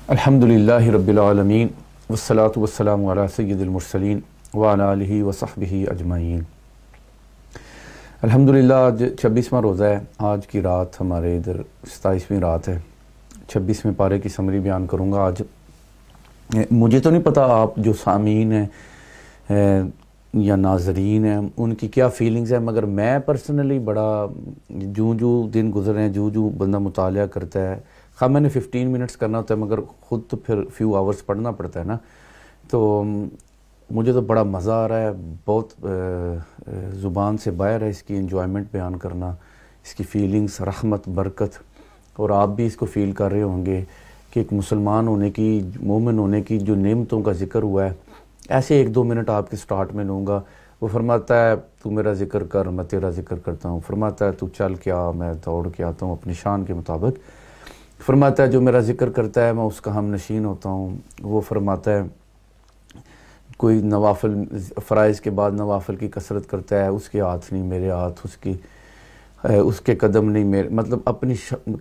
الحمدللہ رب العالمین والصلاة والسلام علی سید المرسلین وعلی آلہ وصحبہ اجمعین۔ الحمدللہ آج 26واں روزہ ہے۔ آج کی رات ہمارے ادھر 27ویں رات ہے۔ 26ویں پارے کی سمری بیان کروں گا آج۔ مجھے تو نہیں پتہ آپ جو سامعین ہیں یا ناظرین ہیں ان کی کیا فیلنگز ہیں، مگر میں پرسنلی بڑا جو دن گزر رہے ہیں، جو بندہ مطالعہ کرتا ہے، خواہ میں نے 15 منٹس کرنا ہوتا ہے مگر خود تو پھر فیو آورس پڑھنا پڑتا ہے نا، تو مجھے تو بڑا مزہ آ رہا ہے۔ بہت زبان سے باہر ہے اس کی انجوائمنٹ بیان کرنا، اس کی فیلنگز، رحمت، برکت، اور آپ بھی اس کو فیل کر رہے ہوں گے کہ ایک مسلمان ہونے کی، مومن ہونے کی جو نعمتوں کا ذکر ہوا ہے۔ ایسے 1-2 منٹ آپ کے سٹارٹ میں لوں گا۔ وہ فرماتا ہے تو میرا ذکر کر، میں تیرا ذکر کرتا ہوں۔ فرماتا ہے تو چل کے آ، میں دوڑ کے آتا ہوں اپنی شان کے مطابق۔ فرماتا ہے جو میرا ذکر کرتا ہے میں اس کا ہم نشین ہوتا ہوں۔ وہ فرماتا ہے کوئی نوافل، فرائض کے بعد نوافل کی کثرت کرتا ہے، اس کے ہاتھ نہیں میرے ہاتھ، اس کے قدم نہیں میرے، مطلب اپنی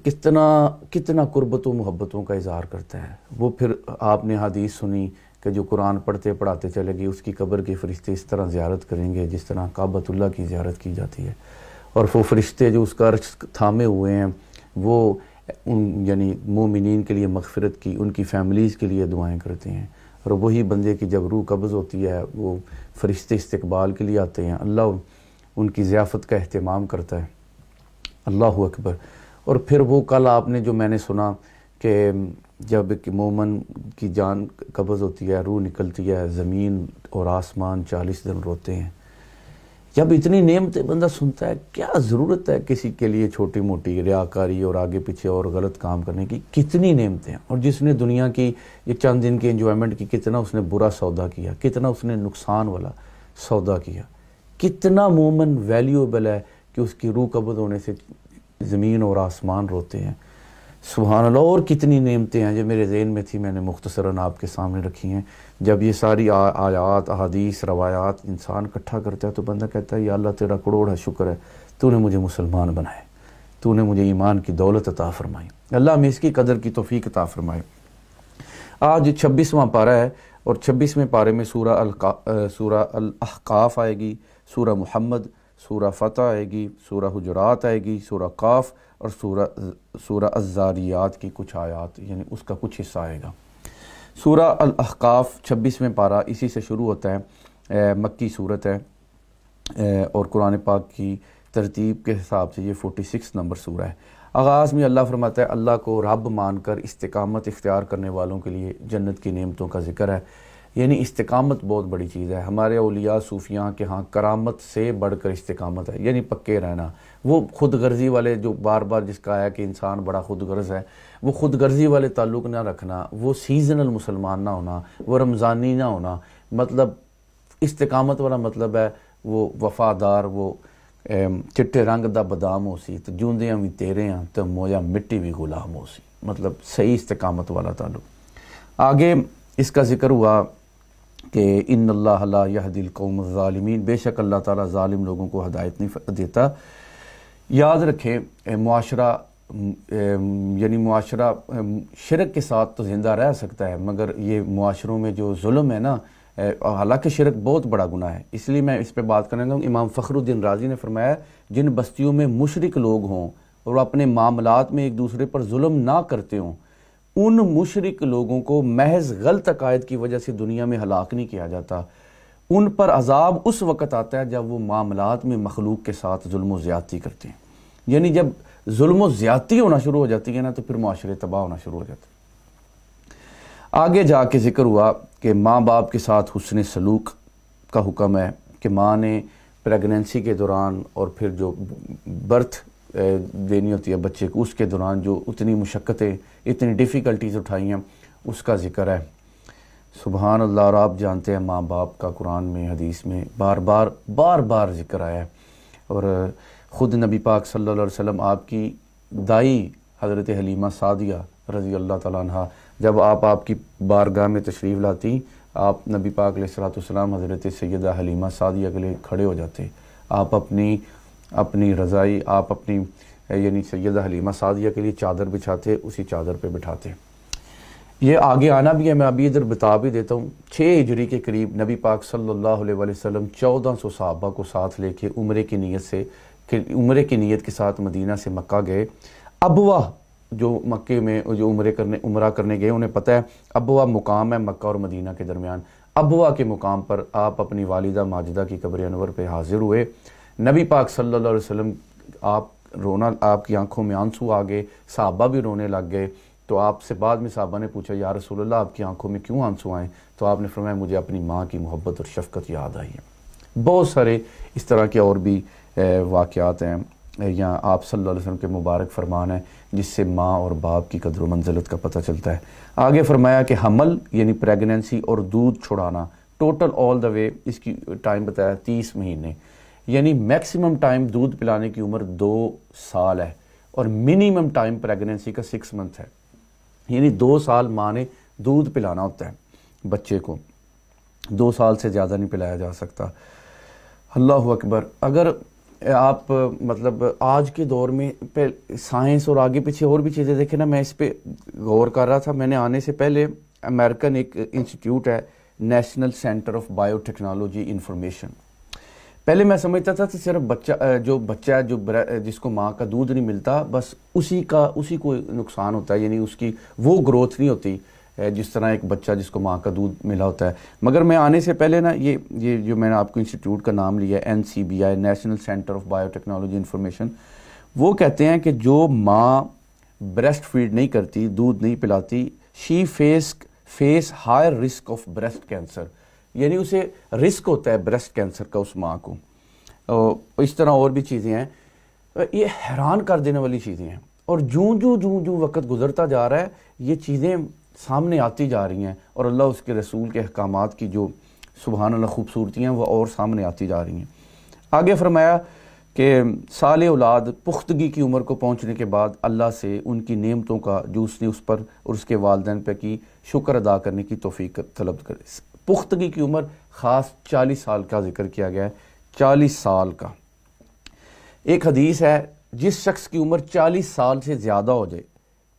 کتنا قربت و محبتوں کا اظہار کرتا ہے۔ وہ پھر آپ نے حدیث سنی کہ جو قرآن پڑھتے پڑھاتے چلے گئے اس کی قبر کے فرشتے اس طرح زیارت کریں گے جس طرح کعبۃ اللہ کی زیارت کی جاتی ہے، اور وہ فرشتے جو اس کا عرش تھامے ہوئے ہیں وہ یعنی مومنین کے لیے مغفرت کی، ان کی فیملیز کے لیے دعائیں کرتے ہیں، اور وہی بندے کی جب روح قبض ہوتی ہے وہ فرشتے استقبال کے لیے آتے ہیں، اللہ ان کی ضیافت کا اہتمام کرتا ہے۔ اللہ اکبر۔ اور پھر وہ کل آپ نے جو میں نے سنا کہ جب ایک مومن کی جان قبض ہوتی ہے، روح نکلتی ہے، زمین اور آسمان 40 دن روتے ہیں۔ جب اتنی نعمتیں بندہ سنتا ہے، کیا ضرورت ہے کسی کے لیے چھوٹی موٹی ریاکاری اور آگے پیچھے اور غلط کام کرنے کی؟ کتنی نعمتیں ہیں، اور جس نے دنیا کی یہ چند دن کی انجوائمنٹ کی، کتنا اس نے برا سودا کیا، کتنا اس نے نقصان والا سودا کیا، کتنا مومن ویلیوبل ہے کہ اس کی روح قبض ہونے سے زمین اور آسمان روتے ہیں۔ سبحان اللہ۔ اور کتنی نعمتیں ہیں جو میرے ذہن میں تھی، میں نے مختصراً آپ کے سامنے رکھی ہیں۔ جب یہ ساری آیات، احادیث، روایات انسان اکٹھا کرتا ہے تو بندہ کہتا ہے یا اللہ تیرا کروڑ ہے شکر ہے، تو نے مجھے مسلمان بنائے، تو نے مجھے ایمان کی دولت عطا فرمائی، اللہ ہمیں اس کی قدر کی توفیق عطا فرمائے۔ آج 26واں پارہ ہے، اور 26ویں پارے میں سورہ الاحقاف آئے گی، سورہ محمد، سورہ فتح آئے گی، سورہ حجرات آئے گی، سورہ قاف، اور سورہ الزاریات کی کچھ آیات، یعنی اس کا کچھ حصہ آئے گا۔ سورہ الاحقاف 26ویں پارہ اسی سے شروع ہوتا ہے، مکی صورت ہے، اور قرآن پاک کی ترتیب کے حساب سے یہ 46 نمبر سورہ ہے۔ آغاز میں اللہ فرماتا ہے اللہ کو رب مان کر استقامت اختیار کرنے والوں کے لیے جنت کی نعمتوں کا ذکر ہے۔ یعنی استقامت بہت بڑی چیز ہے۔ ہمارے اولیاء صوفیاں کے ہاں کرامت سے بڑھ کر استقامت ہے، یعنی پکے رہنا۔ وہ خود غرضی والے جو بار بار جس کا ہے کہ انسان بڑا خود غرض ہے، وہ خود غرضی والے تعلق نہ رکھنا، وہ سیزنل مسلمان نہ ہونا، وہ رمضانی نہ ہونا۔ مطلب استقامت والا مطلب ہے وہ وفادار، وہ چٹے رنگ دا بادام ہو سی تو جوندیاں بھی تیرے ہیں تو مویا مٹی بھی غلام ہو سی، مطلب صحیح استقامت والا تعلق۔ آگے اس کا ذکر ہوا کہ ان اللہ لا یہدی القوم الظالمین، بے شک اللہ تعالیٰ ظالم لوگوں کو ہدایت نہیں دیتا۔ یاد رکھیں معاشرہ یعنی معاشرہ شرک کے ساتھ تو زندہ رہ سکتا ہے، مگر یہ معاشروں میں جو ظلم ہے نا، حالانکہ شرک بہت بڑا گناہ ہے، اس لیے میں اس پہ بات کرنے لگا۔ امام فخر الدین رازی نے فرمایا جن بستیوں میں مشرک لوگ ہوں اور وہ اپنے معاملات میں ایک دوسرے پر ظلم نہ کرتے ہوں، ان مشرک لوگوں کو محض غلط عقائد کی وجہ سے دنیا میں ہلاک نہیں کیا جاتا، ان پر عذاب اس وقت آتا ہے جب وہ معاملات میں مخلوق کے ساتھ ظلم و زیادتی کرتے ہیں۔ یعنی جب ظلم و زیادتی ہونا شروع ہو جاتی ہے نا تو پھر معاشرے تباہ ہونا شروع ہو جاتے ہیں۔ آگے جا کے ذکر ہوا کہ ماں باپ کے ساتھ حسن سلوک کا حکم ہے، کہ ماں نے پریگننسی کے دوران اور پھر جو برتھ دینی ہوتی ہے بچے کو، اس کے دوران جو اتنی مشقتیں، اتنی ڈیفیکلٹیز اٹھائی ہیں، اس کا ذکر ہے۔ سبحان اللہ۔ اور آپ جانتے ہیں ماں باپ کا قرآن میں، حدیث میں بار بار ذکر آیا ہے، اور خود نبی پاک صلی اللہ علیہ وسلم، آپ کی دائی حضرت حلیمہ سعدیہ رضی اللہ تعالیٰ عنہ، جب آپ کی بارگاہ میں تشریف لاتی، آپ نبی پاک علیہ الصلوۃ والسلام حضرت سیدہ حلیمہ سعدیہ کے لیے کھڑے ہو جاتے، آپ اپنی رضائی، آپ اپنی یعنی سیدہ حلیمہ سعدیہ کے لیے چادر بچھاتے، اسی چادر پہ بٹھاتے۔ یہ آگے آنا بھی ہے، میں ابھی ادھر بتا بھی دیتا ہوں۔ 6 ہجری کے قریب نبی پاک صلی اللہ علیہ وسلم 1400 صحابہ کو ساتھ لے کے عمرے کی نیت کے ساتھ مدینہ سے مکہ گئے۔ ابوا جو مکے میں جو عمرہ کرنے گئے، انہیں پتہ ہے ابوا مقام ہے مکہ اور مدینہ کے درمیان۔ ابوا کے مقام پر آپ اپنی والدہ ماجدہ کی قبر انور پہ حاضر ہوئے۔ نبی پاک صلی اللہ علیہ وسلم آپ کی آنکھوں میں آنسو آ گئے، صحابہ بھی رونے لگ گئے۔ تو آپ سے بعد میں صحابہ نے پوچھا یا رسول اللہ آپ کی آنکھوں میں کیوں آنسو آئیں؟ تو آپ نے فرمایا مجھے اپنی ماں کی محبت اور شفقت یاد آئی ہے۔ بہت سارے اس طرح کے اور بھی واقعات ہیں یا آپ صلی اللہ علیہ وسلم کے مبارک فرمان ہیں جس سے ماں اور باپ کی قدر و منزلت کا پتہ چلتا ہے۔ آگے فرمایا کہ حمل یعنی پریگننسی اور دودھ چھڑانا، ٹوٹل آل دا وے اس کی ٹائم بتایا 30 مہینے، یعنی میکسیمم ٹائم دودھ پلانے کی عمر 2 سال ہے اور منیمم ٹائم پریگننسی کا 6 منتھ ہے، یعنی 2 سال ماں نے دودھ پلانا ہوتا ہے بچے کو، 2 سال سے زیادہ نہیں پلایا جا سکتا۔ اللہ اکبر۔ اگر آپ مطلب آج کے دور میں سائنس اور آگے پیچھے اور بھی چیزیں دیکھیں نا، میں اس پہ غور کر رہا تھا۔ میں نے آنے سے پہلے امریکن ایک انسٹیٹیوٹ ہے national centre of bio technology information, پہلے میں سمجھتا تھا کہ صرف بچہ ہے جس کو ماں کا دودھ نہیں ملتا بس اسی کو نقصان ہوتا ہے، یعنی اس کی وہ گروتھ نہیں ہوتی جس طرح ایک بچہ جس کو ماں کا دودھ ملا ہوتا ہے۔ مگر میں آنے سے پہلے نا یہ جو میں نے آپ کو انسٹیٹیوٹ کا نام لیا ہے NCBI national centre of bio technology information, وہ کہتے ہیں کہ جو ماں بریسٹ فیڈ نہیں کرتی، دودھ نہیں پلاتی، she faces higher risk of breast cancer, یعنی اسے رسک ہوتا ہے بریسٹ کینسر کا اس ماں کو۔ اس طرح اور بھی چیزیں ہیں، یہ حیران کر دینے والی چیزیں ہیں، اور جوں وقت گزرتا جا رہا ہے یہ چیزیں سامنے آتی جا رہی ہیں، اور اللہ اس کے رسول کے احکامات کی جو سبحان اللہ خوبصورتی ہیں وہ اور سامنے آتی جا رہی ہیں۔ آگے فرمایا کہ سال اولاد پختگی کی عمر کو پہنچنے کے بعد اللہ سے ان کی نعمتوں کا جو اس نے اس پر اور اس کے والدین پہ کی شکر ادا کرنے کی توفیق طلب کرے۔ پختگی کی عمر خاص 40 سال کا ذکر کیا گیا ہے، 40 سال کا۔ ایک حدیث ہے جس شخص کی عمر 40 سال سے زیادہ ہو جائے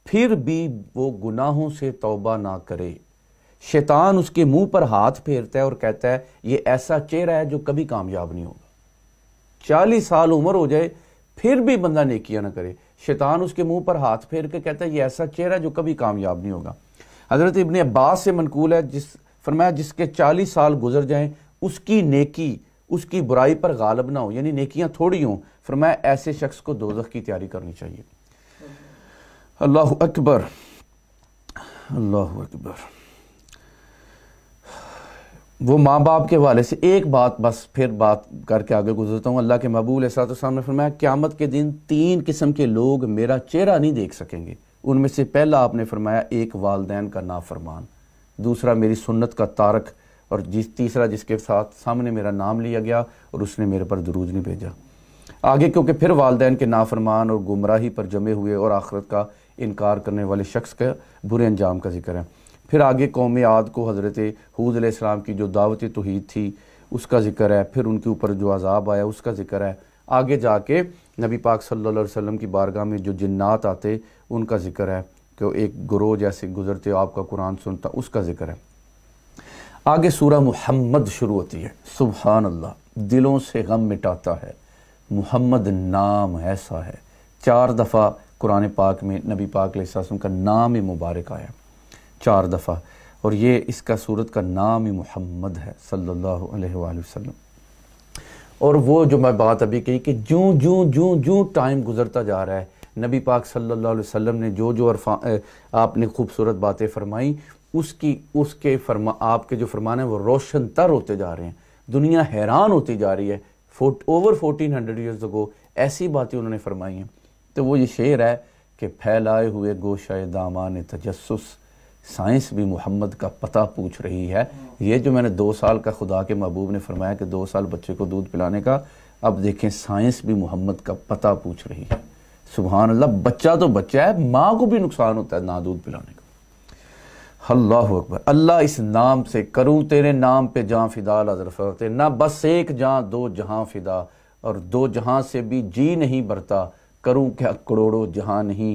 پھر بھی وہ گناہوں سے توبہ نہ کرے، شیطان اس کے منہ پر ہاتھ پھیرتا ہے اور کہتا ہے یہ ایسا چہرہ ہے جو کبھی کامیاب نہیں ہوگا۔ 40 سال عمر ہو جائے پھر بھی بندہ نیکیاں نہ کرے، شیطان اس کے منہ پر ہاتھ پھیر کے کہتا ہے یہ ایسا چہرہ ہے جو کبھی کامیاب نہیں ہوگا۔ حضرت ابن عباس سے منقول ہے فرمایا جس کے 40 سال گزر جائیں اس کی نیکی اس کی برائی پر غالب نہ ہو، یعنی نیکیاں تھوڑی ہوں، فرمایا ایسے شخص کو دوزخ کی تیاری کرنی چاہیے۔ اللہ اکبر، اللہ اکبر۔ وہ ماں باپ کے حوالے سے ایک بات بس پھر بات کر کے آگے گزرتا ہوں۔ اللہ کے محبوب علیہ الصلوۃ والسلام نے فرمایا قیامت کے دن 3 قسم کے لوگ میرا چہرہ نہیں دیکھ سکیں گے، ان میں سے پہلا آپ نے فرمایا ایک والدین کا نافرمان، دوسرا میری سنت کا تارک، اور تیسرا جس کے ساتھ سامنے میرا نام لیا گیا اور اس نے میرے پر درود نہیں بھیجا۔ آگے کیونکہ پھر والدین کے نافرمان اور گمراہی پر جمے ہوئے اور آخرت کا انکار کرنے والے شخص کا برے انجام کا ذکر ہے۔ پھر آگے قوم عاد کو حضرت ہود علیہ السلام کی جو دعوت توحید تھی اس کا ذکر ہے، پھر ان کے اوپر جو عذاب آیا اس کا ذکر ہے، آگے جا کے نبی پاک صلی اللہ علیہ وسلم کی بارگاہ میں جو جنات آتے ان کا ذکر ہے کہ ایک گروہ جیسے گزرتے آپ کا قرآن سنتا، اس کا ذکر ہے۔ آگے سورہ محمد شروع ہوتی ہے، سبحان اللہ، دلوں سے غم مٹاتا ہے، محمد نام ایسا ہے۔ 4 دفعہ قرآن پاک میں نبی پاک علیہ السلام کا نام مبارک آیا، 4 دفعہ، اور یہ اس کا سورت کا نام محمد ہے صلی اللہ علیہ وآلہ وسلم۔ اور وہ جو میں بات ابھی کہی کہ جوں ٹائم گزرتا جا رہا ہے، نبی پاک صلی اللہ علیہ وسلم نے جو آپ نے خوبصورت باتیں فرمائیں، آپ کے جو فرمان ہیں وہ روشن تر ہوتے جا رہے ہیں، دنیا حیران ہوتی جا رہی ہے۔ اوور 1400 ایئرز اگو ایسی باتیں انہوں نے فرمائی ہیں۔ تو وہ یہ شعر ہے کہ پھیلائے ہوئے گوشہ دامان تجسس، سائنس بھی محمد کا پتہ پوچھ رہی ہے۔ یہ جو میں نے 2 سال کا خدا کے محبوب نے فرمایا کہ 2 سال بچے کو دودھ پلانے کا، اب دیکھیں سائنس بھی محمد کا پتہ پوچھ رہی ہے۔ سبحان اللہ، بچہ تو بچہ ہے، ماں کو بھی نقصان ہوتا ہے نہ دودھ پلانے کا۔ اللہ اکبر۔ اللہ اس نام سے کروں تیرے نام پہ جاں فدا لازرفت، نہ بس ایک جاں 2 جہاں فدا، اور 2 جہاں سے بھی جی نہیں برتا، کروں کیا کروڑوں جہاں نہیں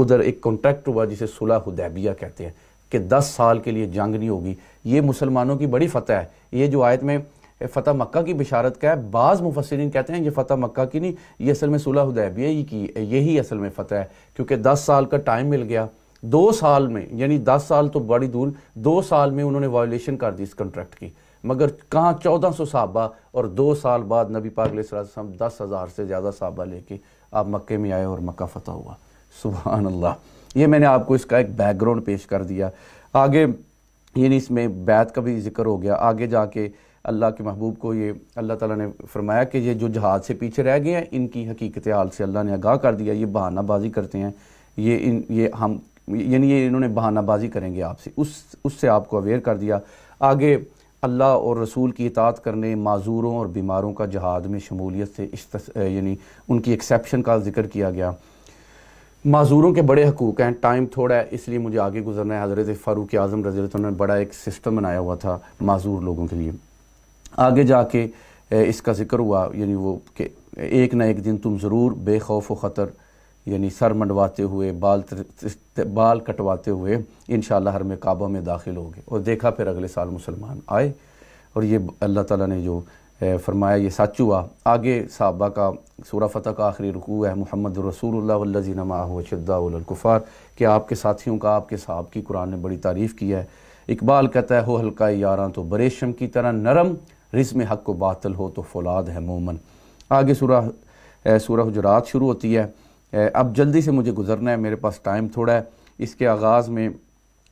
ادھر ایک کانٹریکٹ ہوا جسے صلح حدیبیہ کہتے ہیں کہ 10 سال کے لیے جنگ نہیں ہوگی. یہ مسلمانوں کی بڑی فتح ہے. یہ جو آیت میں فتح مکہ کی بشارت کا ہے، بعض مفسرین کہتے ہیں یہ فتح مکہ کی نہیں، یہ اصل میں صلح حدیبیہ ہی کی، یہی اصل میں فتح ہے، کیونکہ 10 سال کا ٹائم مل گیا. 2 سال میں، یعنی 10 سال تو بڑی دور، 2 سال میں انہوں نے وائلیشن کر دی اس کنٹریکٹ کی. مگر کہاں 1400 صحابہ، اور 2 سال بعد نبی پاک علیہ السلام 10,000 سے زیادہ صحابہ لے کے آپ مکے میں آئے اور مکہ فتح ہوا. سبحان اللہ. یہ میں نے آپ کو اس کا ایک بیک گراؤنڈ پیش کر دیا. آگے یعنی اس میں بیعت کا بھی ذکر ہو گیا. آگے جا کے اللہ کے محبوب کو یہ اللہ تعالیٰ نے فرمایا کہ یہ جو جہاد سے پیچھے رہ گئے ہیں ان کی حقیقت حال سے اللہ نے آگاہ کر دیا. یہ بہانہ بازی کرتے ہیں، یعنی یہ انہوں نے بہانہ بازی کریں گے آپ سے، اس سے آپ کو اویئر کر دیا. آگے اللہ اور رسول کی اطاعت کرنے، معذوروں اور بیماروں کا جہاد میں شمولیت سے یعنی ان کی ایکسیپشن کا ذکر کیا گیا. معذوروں کے بڑے حقوق ہیں. ٹائم تھوڑا ہے اس لیے مجھے آگے گزرنا ہے. حضرت فاروق اعظم رضی اللہ عنہ نے بڑا ایک سسٹم بنایا ہوا تھا معذور لوگوں کے لیے. آگے جا کے اس کا ذکر ہوا، یعنی وہ کہ ایک نہ ایک دن تم ضرور بے خوف و خطر، یعنی سر منڈواتے ہوئے، بال کٹواتے ہوئے انشاءاللہ حرم کعبہ میں داخل ہوگے. اور دیکھا پھر اگلے سال مسلمان آئے، اور یہ اللہ تعالیٰ نے جو فرمایا یہ سچ ہوا. آگے صحابہ کا سورہ فتح کا آخری رکوع ہے، محمد رسول اللہ والذین معہ اشداء علی الکفار، کہ آپ کے ساتھیوں کا، آپ کے صحاب کی قرآن نے بڑی تعریف کی ہے. اقبال کہتا ہے ہو ہلکا یاراں تو بریشم کی طرح نرم، رزم حق و باطل ہو تو فولاد ہے مومن. آگے سورہ حجرات شروع ہوتی ہے. اب جلدی سے مجھے گزرنا ہے، میرے پاس ٹائم تھوڑا ہے. اس کے آغاز میں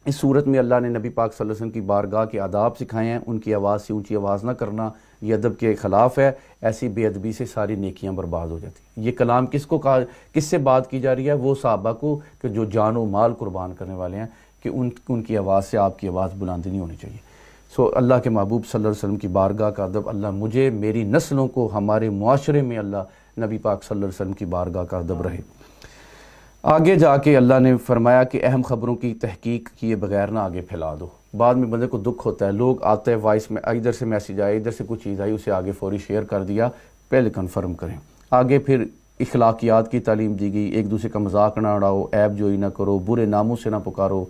اس صورت میں اللہ نے نبی پاک صلی اللہ علیہ وسلم کی بارگاہ کے آداب سکھائے ہیں. ان کی آواز سے اونچی آواز نہ کرنا، یہ ادب کے خلاف ہے. ایسی بے ادبی سے ساری نیکیاں برباد ہو جاتی ہیں. یہ کلام کس کو کہا، کس سے بات کی جا رہی ہے؟ وہ صحابہ کو کہ جو جان و مال قربان کرنے والے ہیں، کہ ان کی آواز سے آپ کی آواز بلند نہیں ہونی چاہیے. اللہ کے محبوب صلی اللہ علیہ وسلم کی بارگاہ کا ادب، اللہ مجھے، میری نسلوں کو، ہمارے معاشرے میں اللہ نبی پاک صلی اللہ علیہ وسلم کی بارگاہ کا ادب رہے. آگے جا کے اللہ نے فرمایا کہ اہم خبروں کی تحقیق کیے بغیر نہ آگے پھیلا دو. بعد میں بندے کو دکھ ہوتا ہے، لوگ آتے ہیں وائس میں، ادھر سے میسیج آئے، ادھر سے کچھ چیز آئی، اسے آگے فوری شیئر کر دیا. پہلے کنفرم کریں. آگے پھر اخلاقیات کی تعلیم دی گئی. ایک دوسرے کا مذاق نہ اڑاؤ، عیب جوئی نہ کرو، برے ناموں سے نہ پکارو،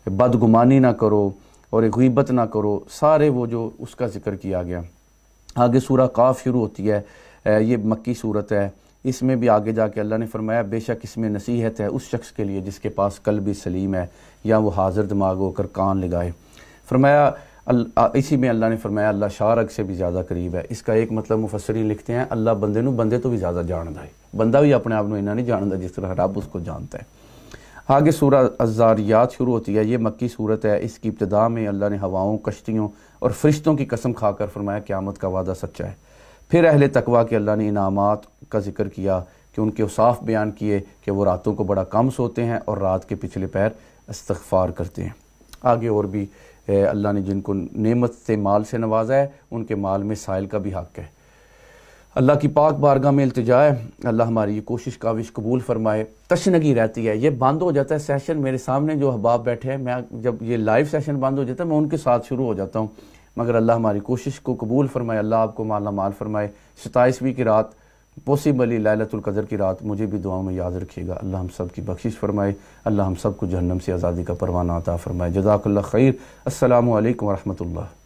بدگمانی نہ کرو، اور غیبت نہ کرو. سارے وہ جو اس کا ذکر کیا گیا. آگے سورہ قاف شروع ہوتی ہے. یہ مکی صورت ہے. اس میں بھی آگے جا کے اللہ نے فرمایا بے شک اس میں نصیحت ہے اس شخص کے لیے جس کے پاس قلب سلیم ہے، یا وہ حاضر دماغ ہو کر کان لگائے. فرمایا اسی میں اللہ نے فرمایا اللہ شارک سے بھی زیادہ قریب ہے. اس کا ایک مطلب مفسرین لکھتے ہیں اللہ بندے تو بھی زیادہ جانتا ہے. بندہ بھی اپنے آپ انہا نہیں جانتا جس طرح رب اس کو جانتا ہے. آگے سورہ الذاریات شروع ہوتی ہے. یہ مکی صورت ہے. اس کی ابتدا میں اللہ نے ہواؤں، کشتیوں اور فرشتوں کی قسم کھا کر فرمایا قیامت کا وعدہ سچا ہے. پھر اہل تقویٰ کے اللہ نے انعامات کا ذکر کیا کہ ان کے اوصاف بیان کیے کہ وہ راتوں کو بڑا کم سوتے ہیں اور رات کے پچھلے پہر استغفار کرتے ہیں. آگے اور بھی اللہ نے جن کو نعمت سے مال سے نوازا ہے ان کے مال میں سائل کا بھی حق ہے. اللہ کی پاک بارگاہ میں التجا ہے اللہ ہماری یہ کوشش کاوش قبول فرمائے. تشنگی رہتی ہے، یہ بند ہو جاتا ہے سیشن. میرے سامنے جو احباب بیٹھے ہیں، میں جب یہ لائیو سیشن بند ہو جاتا ہے میں ان کے ساتھ شروع ہو جاتا ہوں. مگر اللہ ہماری کوشش کو قبول فرمائے. اللہ آپ کو مالا مال فرمائے. 27ویں کی رات پوسیبلی لیلۃ القدر کی رات مجھے بھی دعاؤں میں یاد رکھیے گا. اللہ ہم سب کی بخشش فرمائے. اللہ ہم سب کو جہنم سے آزادی کا پروانہ عطا فرمائے. جزاک اللہ خیر. السلام علیکم ورحمۃ اللہ.